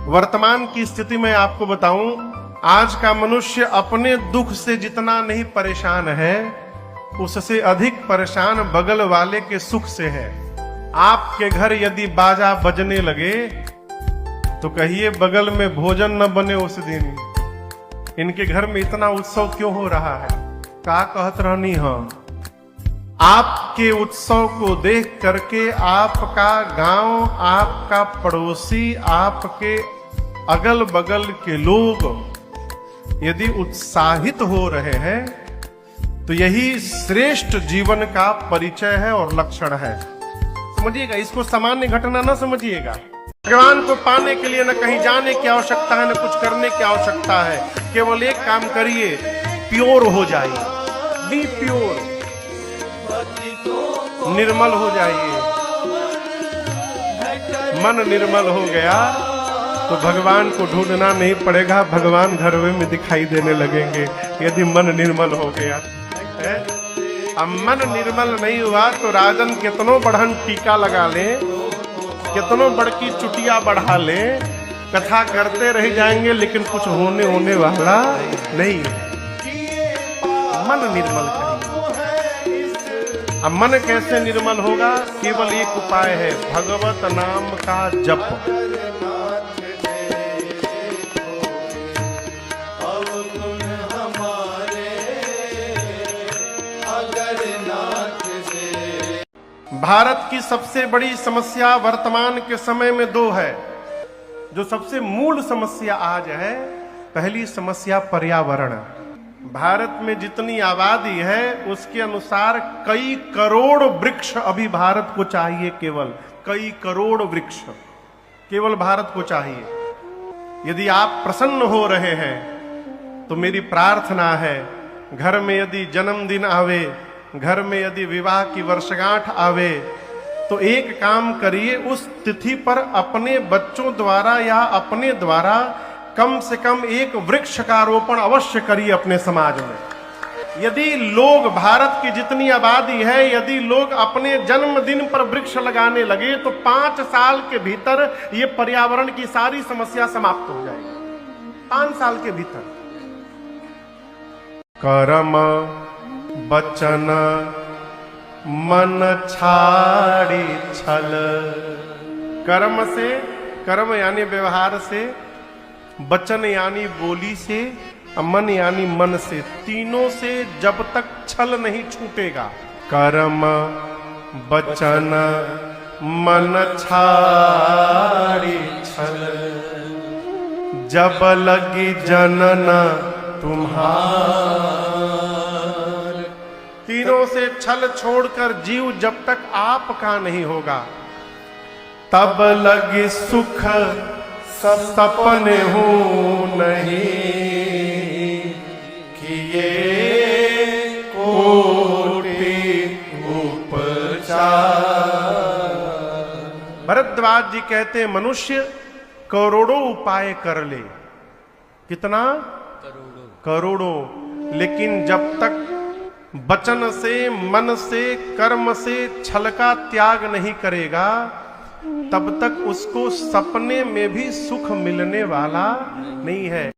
वर्तमान की स्थिति में आपको बताऊं, आज का मनुष्य अपने दुख से जितना नहीं परेशान है, उससे अधिक परेशान बगल वाले के सुख से है। आपके घर यदि बाजा बजने लगे तो कहिए बगल में भोजन न बने उस दिन। इनके घर में इतना उत्सव क्यों हो रहा है? का कहत रहनी है, आपके उत्सव को देख करके आपका गांव, आपका पड़ोसी, आपके अगल बगल के लोग यदि उत्साहित हो रहे हैं तो यही श्रेष्ठ जीवन का परिचय है और लक्षण है। समझिएगा, इसको सामान्य घटना न समझिएगा। भगवान को पाने के लिए न कहीं जाने की आवश्यकता है, न कुछ करने की आवश्यकता है। केवल एक काम करिए, प्योर हो जाइए, बी प्योर, निर्मल हो जाइए। मन निर्मल हो गया तो भगवान को ढूंढना नहीं पड़ेगा, भगवान घर में दिखाई देने लगेंगे यदि मन निर्मल हो गया है। अब मन निर्मल नहीं हुआ तो राजन कितनों बढ़न टीका लगा ले, कितनों बड़की चुटिया बढ़ा ले, कथा करते रह जाएंगे लेकिन कुछ होने वाला नहीं। मन निर्मल करिए। अब मन कैसे निर्मल होगा? केवल एक उपाय है, भगवत नाम का जप। भारत की सबसे बड़ी समस्या वर्तमान के समय में दो है। जो सबसे मूल समस्या आज है, पहली समस्या पर्यावरण। भारत में जितनी आबादी है उसके अनुसार कई करोड़ वृक्ष अभी भारत को चाहिए, केवल कई करोड़ वृक्ष केवल भारत को चाहिए। यदि आप प्रसन्न हो रहे हैं तो मेरी प्रार्थना है, घर में यदि जन्मदिन आवे, घर में यदि विवाह की वर्षगांठ आवे तो एक काम करिए, उस तिथि पर अपने बच्चों द्वारा या अपने द्वारा कम से कम एक वृक्ष का रोपण अवश्य करिए अपने समाज में। यदि लोग, भारत की जितनी आबादी है, यदि लोग अपने जन्मदिन पर वृक्ष लगाने लगे तो 5 साल के भीतर ये पर्यावरण की सारी समस्या समाप्त हो जाएगी। 5 साल के भीतर। कर्म बचन मन छाड़ी छल। कर्म से, कर्म यानी व्यवहार से, वचन यानी बोली से, मन यानी मन से, तीनों से जब तक छल नहीं छूटेगा। कर्म वचन मन छाड़ी छल, जब लगी जनन तुम्हार। तीनों से छल छोड़कर जीव जब तक आपका नहीं होगा, तब लगी सुख सपने हो नहीं, किए कोटि उपचार। भरद्वाज जी कहते मनुष्य करोड़ों उपाय कर ले। कितना? करोड़ों। लेकिन जब तक वचन से, मन से, कर्म से छल का त्याग नहीं करेगा, तब तक उसको सपने में भी सुख मिलने वाला नहीं है।